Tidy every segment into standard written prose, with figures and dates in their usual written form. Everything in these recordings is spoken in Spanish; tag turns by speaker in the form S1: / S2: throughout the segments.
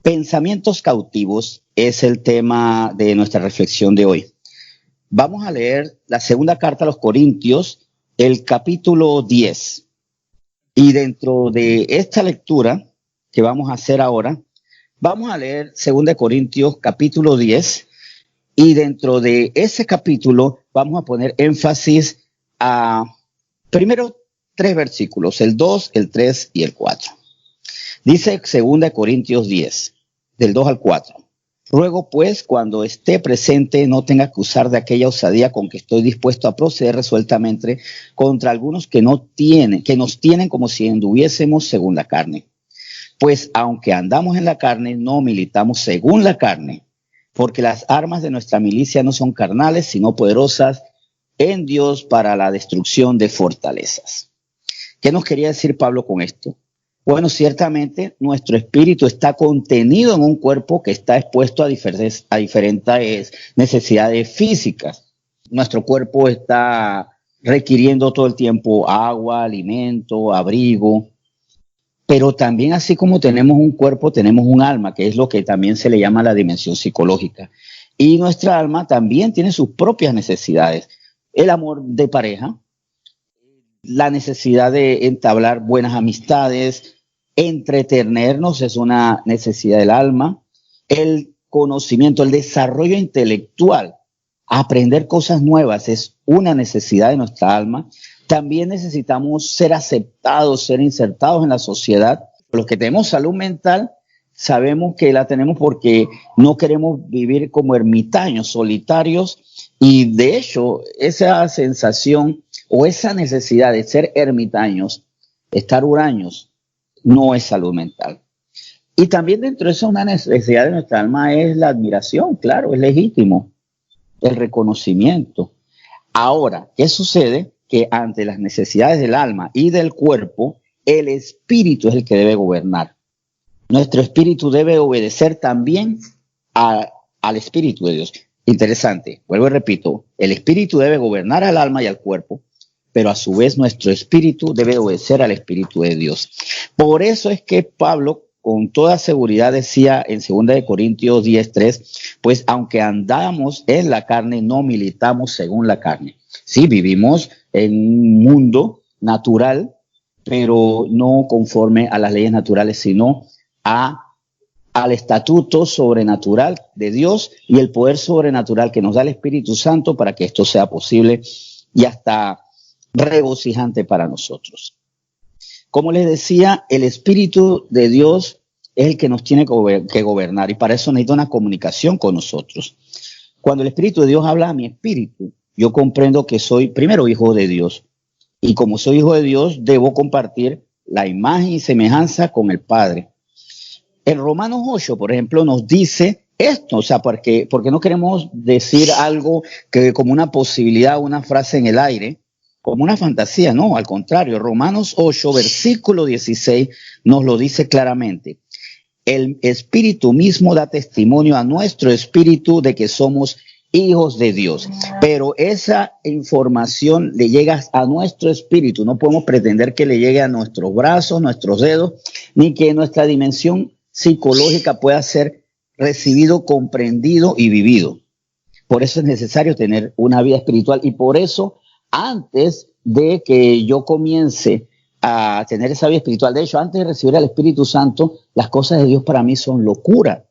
S1: Pensamientos cautivos es el tema de nuestra reflexión de hoy. Vamos a leer la segunda carta a los Corintios, el capítulo 10. Y dentro de esta lectura que vamos a hacer ahora, vamos a leer segunda Corintios capítulo 10. Y dentro de ese capítulo vamos a poner énfasis a primero 3 versículos, el 2, el 3 y el 4. Dice 2 Corintios 10, del 2 al 4. Ruego pues, cuando esté presente, no tenga que usar de aquella osadía con que estoy dispuesto a proceder resueltamente contra algunos que nos tienen como si anduviésemos según la carne. Pues aunque andamos en la carne, no militamos según la carne, porque las armas de nuestra milicia no son carnales, sino poderosas en Dios para la destrucción de fortalezas. ¿Qué nos quería decir Pablo con esto? Bueno, ciertamente nuestro espíritu está contenido en un cuerpo que está expuesto a diferentes necesidades físicas. Nuestro cuerpo está requiriendo todo el tiempo agua, alimento, abrigo, pero también así como tenemos un cuerpo, tenemos un alma, que es lo que también se le llama la dimensión psicológica. Y nuestra alma también tiene sus propias necesidades. El amor de pareja, la necesidad de entablar buenas amistades, entretenernos es una necesidad del alma, el conocimiento, el desarrollo intelectual, aprender cosas nuevas es una necesidad de nuestra alma. También necesitamos ser aceptados, ser insertados en la sociedad. Los que tenemos salud mental sabemos que la tenemos porque no queremos vivir como ermitaños, solitarios, y de hecho esa sensación o esa necesidad de ser ermitaños, estar huraños, no es salud mental. Y también dentro de eso una necesidad de nuestra alma es la admiración, claro, es legítimo, el reconocimiento. Ahora, ¿qué sucede? Que ante las necesidades del alma y del cuerpo, el espíritu es el que debe gobernar. Nuestro espíritu debe obedecer también al espíritu de Dios. Interesante, vuelvo y repito, el espíritu debe gobernar al alma y al cuerpo, pero a su vez nuestro espíritu debe obedecer al espíritu de Dios. Por eso es que Pablo con toda seguridad decía en 2 Corintios 10:3, pues aunque andamos en la carne, no militamos según la carne. Sí, vivimos en un mundo natural, pero no conforme a las leyes naturales, sino al estatuto sobrenatural de Dios y el poder sobrenatural que nos da el Espíritu Santo para que esto sea posible y hasta regocijante para nosotros. Como les decía, el Espíritu de Dios es el que nos tiene que gobernar y para eso necesita una comunicación con nosotros. Cuando el Espíritu de Dios habla a mi espíritu, yo comprendo que soy primero hijo de Dios y como soy hijo de Dios debo compartir la imagen y semejanza con el Padre. En Romanos 8, por ejemplo, nos dice esto, o sea, porque no queremos decir algo que como una posibilidad, una frase en el aire, como una fantasía, no, al contrario, Romanos 8, versículo 16 nos lo dice claramente. El Espíritu mismo da testimonio a nuestro espíritu de que somos hijos de Dios, pero esa información le llega a nuestro espíritu, no podemos pretender que le llegue a nuestros brazos, nuestros dedos, ni que nuestra dimensión psicológica pueda ser recibido, comprendido y vivido. Por eso es necesario tener una vida espiritual y por eso antes de que yo comience a tener esa vida espiritual, de hecho antes de recibir al Espíritu Santo, las cosas de Dios para mí son locura.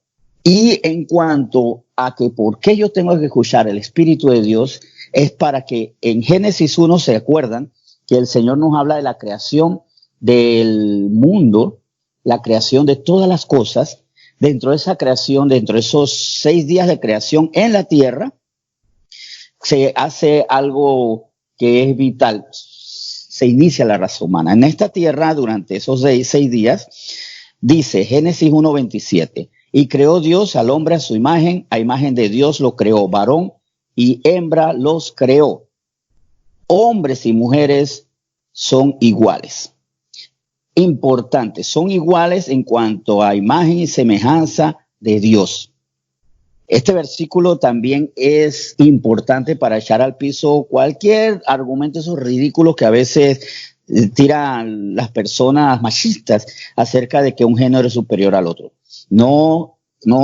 S1: Y en cuanto a que por qué yo tengo que escuchar el Espíritu de Dios, es para que en Génesis 1 se acuerdan que el Señor nos habla de la creación del mundo, la creación de todas las cosas. Dentro de esa creación, dentro de esos 6 días de creación en la tierra, se hace algo que es vital. Se inicia la raza humana. En esta tierra, durante esos 6 días, dice Génesis 1:27, y creó Dios al hombre a imagen de Dios lo creó, varón y hembra los creó. Hombres y mujeres son iguales. Importante, son iguales en cuanto a imagen y semejanza de Dios. Este versículo también es importante para echar al piso cualquier argumento, esos ridículos que a veces tiran las personas machistas acerca de que un género es superior al otro. No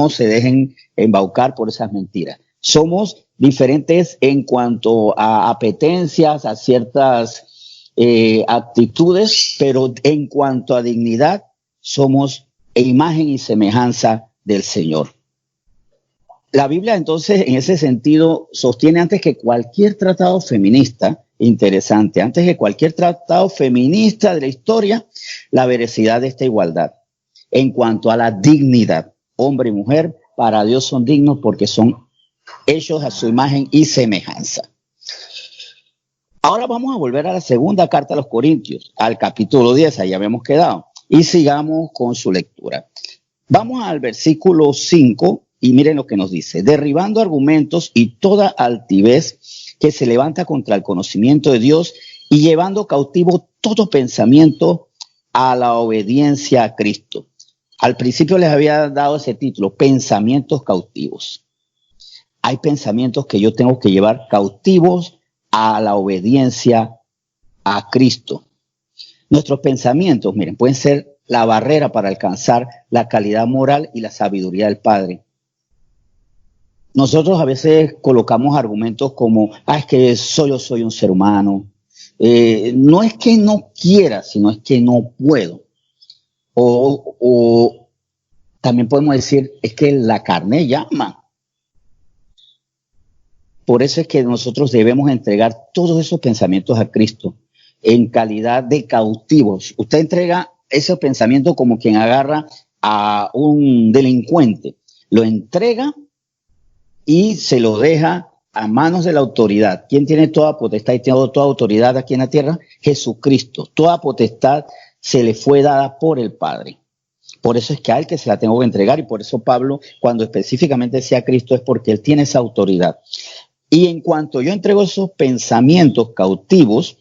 S1: se dejen embaucar por esas mentiras. Somos diferentes en cuanto a apetencias, a ciertas actitudes, pero en cuanto a dignidad, somos imagen y semejanza del Señor. La Biblia, entonces, en ese sentido, sostiene antes que cualquier tratado feminista, interesante, antes que cualquier tratado feminista de la historia, la veracidad de esta igualdad. En cuanto a la dignidad, hombre y mujer, para Dios son dignos porque son hechos a su imagen y semejanza. Ahora vamos a volver a la segunda carta a los Corintios, al capítulo 10, ahí habíamos quedado, y sigamos con su lectura. Vamos al versículo 5 y miren lo que nos dice: derribando argumentos y toda altivez que se levanta contra el conocimiento de Dios y llevando cautivo todo pensamiento a la obediencia a Cristo. Al principio les había dado ese título, pensamientos cautivos. Hay pensamientos que yo tengo que llevar cautivos a la obediencia a Cristo. Nuestros pensamientos, miren, pueden ser la barrera para alcanzar la calidad moral y la sabiduría del Padre. Nosotros a veces colocamos argumentos como, es que yo soy un ser humano. No es que no quiera, sino es que no puedo. O también podemos decir, es que la carne llama. Por eso es que nosotros debemos entregar todos esos pensamientos a Cristo en calidad de cautivos. Usted entrega ese pensamiento como quien agarra a un delincuente. Lo entrega y se lo deja a manos de la autoridad. ¿Quién tiene toda potestad y tiene toda autoridad aquí en la tierra? Jesucristo. Toda potestad se le fue dada por el Padre. Por eso es que a él que se la tengo que entregar, y por eso Pablo, cuando específicamente decía Cristo, es porque él tiene esa autoridad. Y en cuanto yo entrego esos pensamientos cautivos,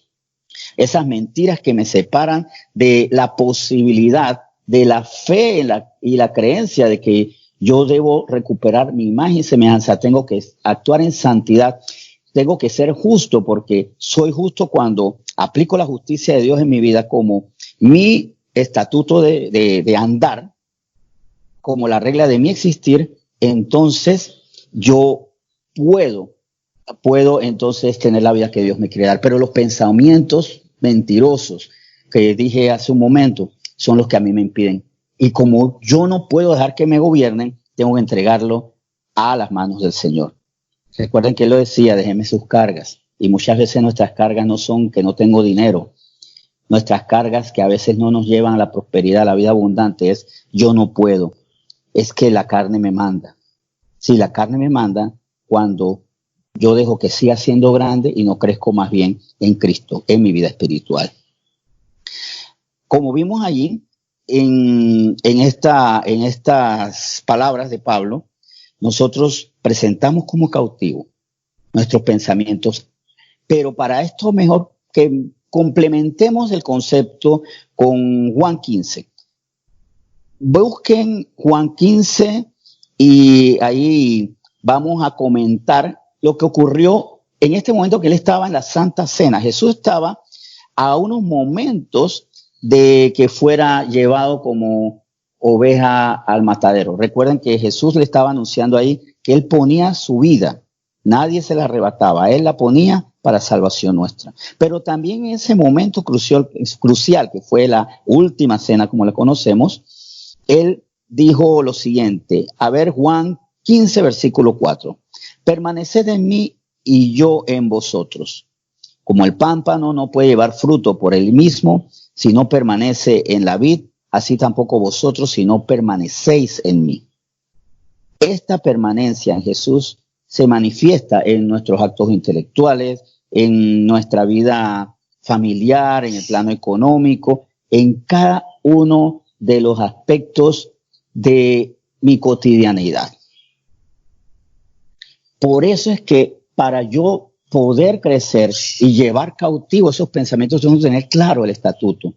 S1: esas mentiras que me separan de la posibilidad, de la fe y la creencia de que yo debo recuperar mi imagen y semejanza, tengo que actuar en santidad, tengo que ser justo, porque soy justo cuando aplico la justicia de Dios en mi vida como mi estatuto de andar, como la regla de mi existir. Entonces yo puedo entonces tener la vida que Dios me quiere dar. Pero los pensamientos mentirosos que dije hace un momento son los que a mí me impiden. Y como yo no puedo dejar que me gobiernen, tengo que entregarlo a las manos del Señor. Recuerden que él lo decía, déjenme sus cargas. Y muchas veces nuestras cargas no son que no tengo dinero. Nuestras cargas que a veces no nos llevan a la prosperidad, a la vida abundante, es yo no puedo. Es que la carne me manda. Sí, la carne me manda cuando yo dejo que siga siendo grande y no crezco más bien en Cristo, en mi vida espiritual. Como vimos allí, en estas palabras de Pablo, nosotros presentamos como cautivo nuestros pensamientos, pero para esto mejor que complementemos el concepto con Juan 15. Busquen Juan 15 y ahí vamos a comentar lo que ocurrió en este momento que él estaba en la Santa Cena. Jesús estaba a unos momentos de que fuera llevado como oveja al matadero. Recuerden que Jesús le estaba anunciando ahí que él ponía su vida, nadie se la arrebataba, él la ponía para salvación nuestra. Pero también en ese momento crucial que fue la última cena como la conocemos, él dijo lo siguiente, a ver, Juan 15, versículo 4, permaneced en mí y yo en vosotros. Como el pámpano no puede llevar fruto por él mismo si no permanece en la vid, así tampoco vosotros si no permanecéis en mí. Esta permanencia en Jesús se manifiesta en nuestros actos intelectuales, en nuestra vida familiar, en el plano económico, en cada uno de los aspectos de mi cotidianidad. Por eso es que para yo poder crecer y llevar cautivo esos pensamientos, tengo que tener claro el estatuto.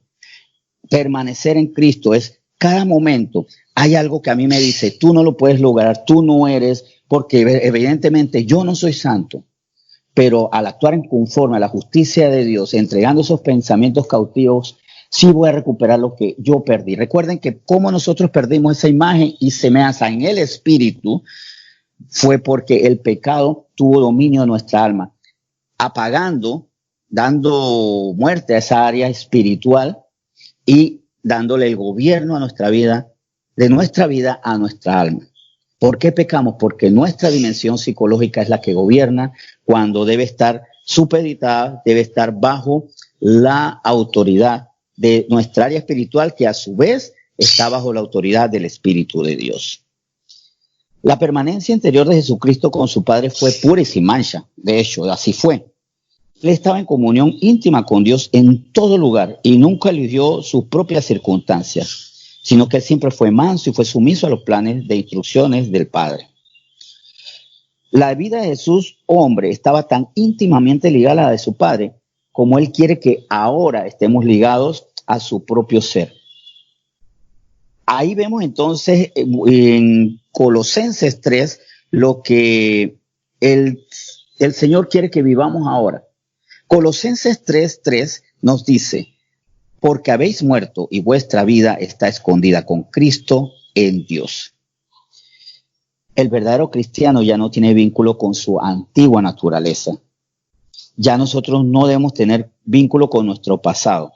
S1: Permanecer en Cristo es cada momento hay algo que a mí me dice, tú no lo puedes lograr, tú no eres porque evidentemente yo no soy santo, pero al actuar en conforme a la justicia de Dios, entregando esos pensamientos cautivos, sí voy a recuperar lo que yo perdí. Recuerden que como nosotros perdimos esa imagen y semejanza en el espíritu, fue porque el pecado tuvo dominio de nuestra alma, apagando, dando muerte a esa área espiritual y dándole el gobierno a nuestra vida, de nuestra vida a nuestra alma. ¿Por qué pecamos? Porque nuestra dimensión psicológica es la que gobierna cuando debe estar supeditada, debe estar bajo la autoridad de nuestra área espiritual, que a su vez está bajo la autoridad del Espíritu de Dios. La permanencia interior de Jesucristo con su Padre fue pura y sin mancha. De hecho, así fue. Él estaba en comunión íntima con Dios en todo lugar y nunca eligió sus propias circunstancias, sino que él siempre fue manso y fue sumiso a los planes de instrucciones del Padre. La vida de Jesús, hombre, estaba tan íntimamente ligada a la de su Padre como él quiere que ahora estemos ligados a su propio ser. Ahí vemos entonces en Colosenses 3 lo que el Señor quiere que vivamos ahora. Colosenses 3:3 nos dice: porque habéis muerto y vuestra vida está escondida con Cristo en Dios. El verdadero cristiano ya no tiene vínculo con su antigua naturaleza. Ya nosotros no debemos tener vínculo con nuestro pasado.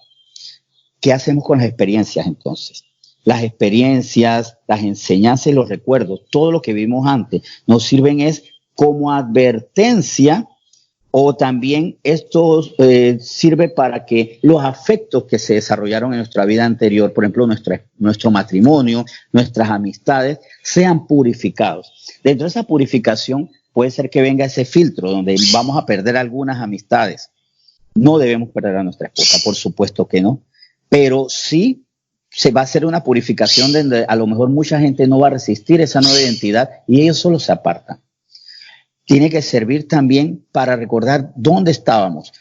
S1: ¿Qué hacemos con las experiencias entonces? Las experiencias, las enseñanzas y los recuerdos, todo lo que vimos antes, nos sirven es como advertencia, o también esto sirve para que los afectos que se desarrollaron en nuestra vida anterior, por ejemplo, nuestro matrimonio, nuestras amistades, sean purificados. Dentro de esa purificación puede ser que venga ese filtro donde vamos a perder algunas amistades. No debemos perder a nuestra esposa, por supuesto que no, pero sí se va a hacer una purificación donde a lo mejor mucha gente no va a resistir esa nueva identidad y ellos solo se apartan. Tiene que servir también para recordar dónde estábamos.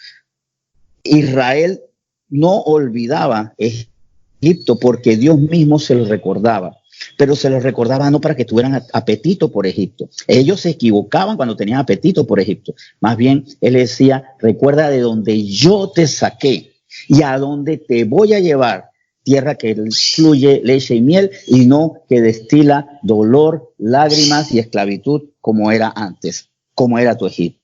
S1: Israel no olvidaba Egipto porque Dios mismo se lo recordaba, pero se lo recordaba no para que tuvieran apetito por Egipto. Ellos se equivocaban cuando tenían apetito por Egipto. Más bien, él decía: recuerda de donde yo te saqué y a donde te voy a llevar, tierra que fluye leche y miel y no que destila dolor, lágrimas y esclavitud como era antes, como era tu Egipto.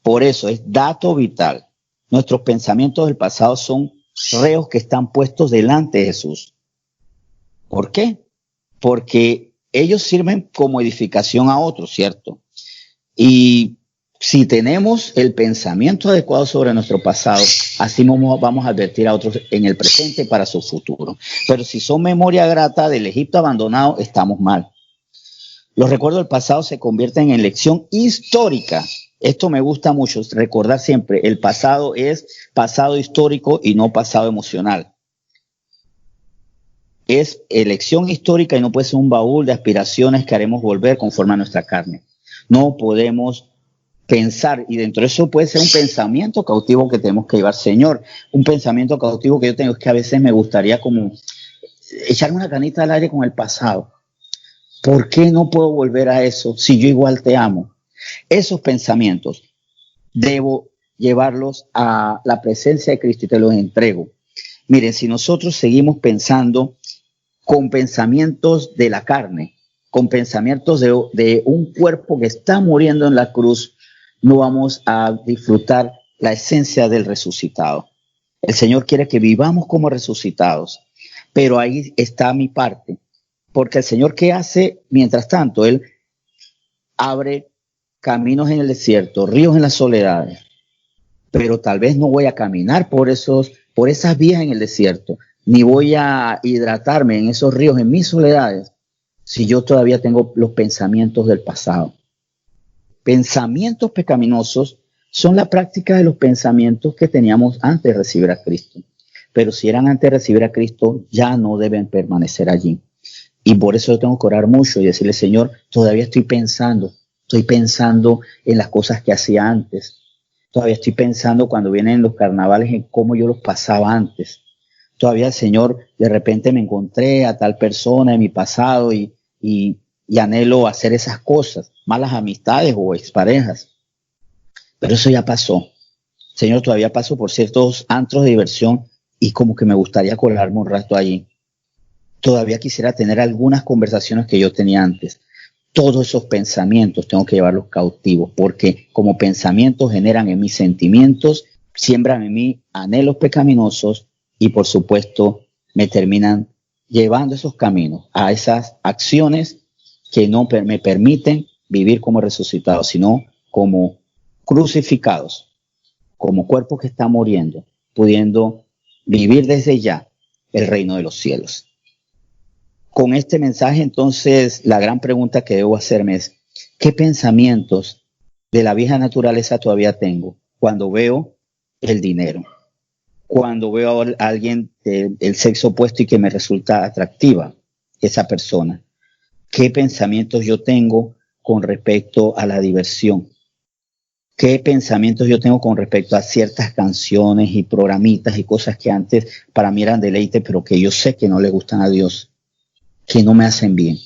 S1: Por eso es dato vital. Nuestros pensamientos del pasado son reos que están puestos delante de Jesús. ¿Por qué? Porque ellos sirven como edificación a otros, ¿cierto? Y si tenemos el pensamiento adecuado sobre nuestro pasado, así vamos a advertir a otros en el presente para su futuro. Pero si son memoria grata del Egipto abandonado, estamos mal. Los recuerdos del pasado se convierten en lección histórica. Esto me gusta mucho, recordar siempre, el pasado es pasado histórico y no pasado emocional. Es elección histórica y no puede ser un baúl de aspiraciones que haremos volver conforme a nuestra carne. No podemos pensar, y dentro de eso puede ser un pensamiento cautivo que tenemos que llevar. Señor, un pensamiento cautivo que yo tengo es que a veces me gustaría como echarme una canita al aire con el pasado. ¿Por qué no puedo volver a eso si yo igual te amo? Esos pensamientos debo llevarlos a la presencia de Cristo y te los entrego. Miren, si nosotros seguimos pensando con pensamientos de la carne, con pensamientos de un cuerpo que está muriendo en la cruz, no vamos a disfrutar la esencia del resucitado. El Señor quiere que vivamos como resucitados, pero ahí está mi parte, porque el Señor, ¿qué hace? Mientras tanto, Él abre caminos en el desierto, ríos en las soledades, pero tal vez no voy a caminar por esas vías en el desierto, ni voy a hidratarme en esos ríos en mis soledades, si yo todavía tengo los pensamientos del pasado. Pensamientos pecaminosos son la práctica de los pensamientos que teníamos antes de recibir a Cristo. Pero si eran antes de recibir a Cristo, ya no deben permanecer allí. Y por eso yo tengo que orar mucho y decirle: Señor, todavía estoy pensando en las cosas que hacía antes. Todavía estoy pensando cuando vienen los carnavales en cómo yo los pasaba antes. Todavía, Señor, de repente me encontré a tal persona en mi pasado y y anhelo hacer esas cosas, malas amistades o exparejas. Pero eso ya pasó. Señor, todavía paso por ciertos antros de diversión y como que me gustaría colarme un rato allí. Todavía quisiera tener algunas conversaciones que yo tenía antes. Todos esos pensamientos tengo que llevarlos cautivos, porque como pensamientos generan en mis sentimientos, siembran en mí anhelos pecaminosos y por supuesto me terminan llevando esos caminos a esas acciones que no me permiten vivir como resucitados, sino como crucificados, como cuerpo que está muriendo, pudiendo vivir desde ya el reino de los cielos. Con este mensaje, entonces, la gran pregunta que debo hacerme es, ¿qué pensamientos de la vieja naturaleza todavía tengo cuando veo el dinero? Cuando veo a alguien del sexo opuesto y que me resulta atractiva esa persona. ¿Qué pensamientos yo tengo con respecto a la diversión? ¿Qué pensamientos yo tengo con respecto a ciertas canciones y programitas y cosas que antes para mí eran deleite, pero que yo sé que no le gustan a Dios, que no me hacen bien?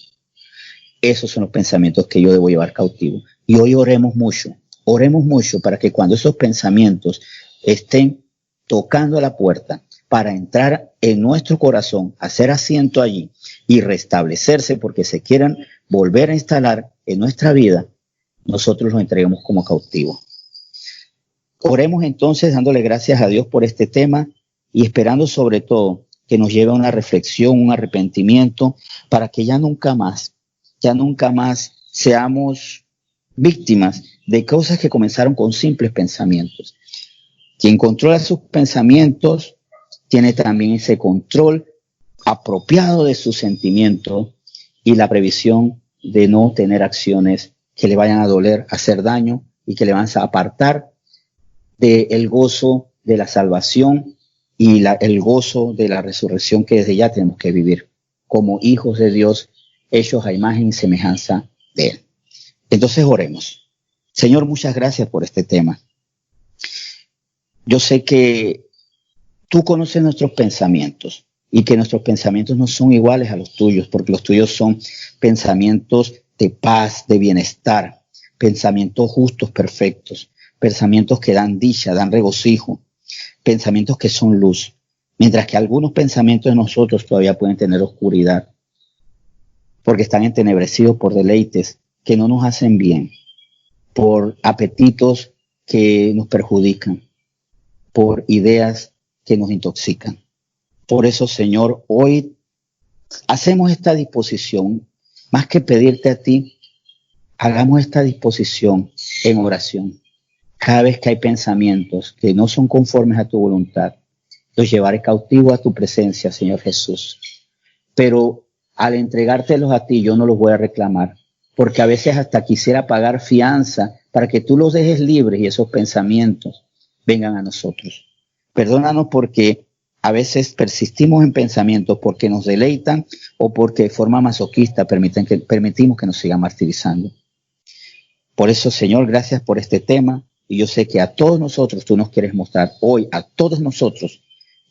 S1: Esos son los pensamientos que yo debo llevar cautivo. Y hoy oremos mucho para que cuando esos pensamientos estén tocando a la puerta para entrar en nuestro corazón, hacer asiento allí y restablecerse porque se quieran volver a instalar en nuestra vida, nosotros los entreguemos como cautivos. Oremos entonces dándole gracias a Dios por este tema y esperando sobre todo que nos lleve a una reflexión, un arrepentimiento, para que ya nunca más seamos víctimas de cosas que comenzaron con simples pensamientos. Quien controla sus pensamientos tiene también ese control apropiado de sus sentimientos y la previsión de no tener acciones que le vayan a doler, hacer daño y que le van a apartar del gozo de la salvación y el gozo de la resurrección que desde ya tenemos que vivir como hijos de Dios, hechos a imagen y semejanza de Él. Entonces oremos. Señor, muchas gracias por este tema. Yo sé que tú conoces nuestros pensamientos y que nuestros pensamientos no son iguales a los tuyos, porque los tuyos son pensamientos de paz, de bienestar, pensamientos justos, perfectos, pensamientos que dan dicha, dan regocijo, pensamientos que son luz, mientras que algunos pensamientos de nosotros todavía pueden tener oscuridad, porque están entenebrecidos por deleites que no nos hacen bien, por apetitos que nos perjudican, por ideas que nos intoxican. Por eso, Señor, hoy hacemos esta disposición, más que pedirte a ti, hagamos esta disposición en oración. Cada vez que hay pensamientos que no son conformes a tu voluntad, los llevaré cautivo a tu presencia, Señor Jesús. Pero al entregártelos a ti, yo no los voy a reclamar, porque a veces hasta quisiera pagar fianza para que tú los dejes libres y esos pensamientos vengan a nosotros. Perdónanos porque a veces persistimos en pensamientos porque nos deleitan o porque de forma masoquista permitimos que nos sigan martirizando. Por eso, Señor, gracias por este tema. Y yo sé que a todos nosotros tú nos quieres mostrar hoy, a todos nosotros,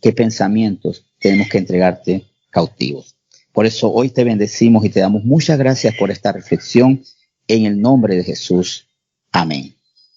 S1: qué pensamientos tenemos que entregarte cautivos. Por eso hoy te bendecimos y te damos muchas gracias por esta reflexión en el nombre de Jesús. Amén.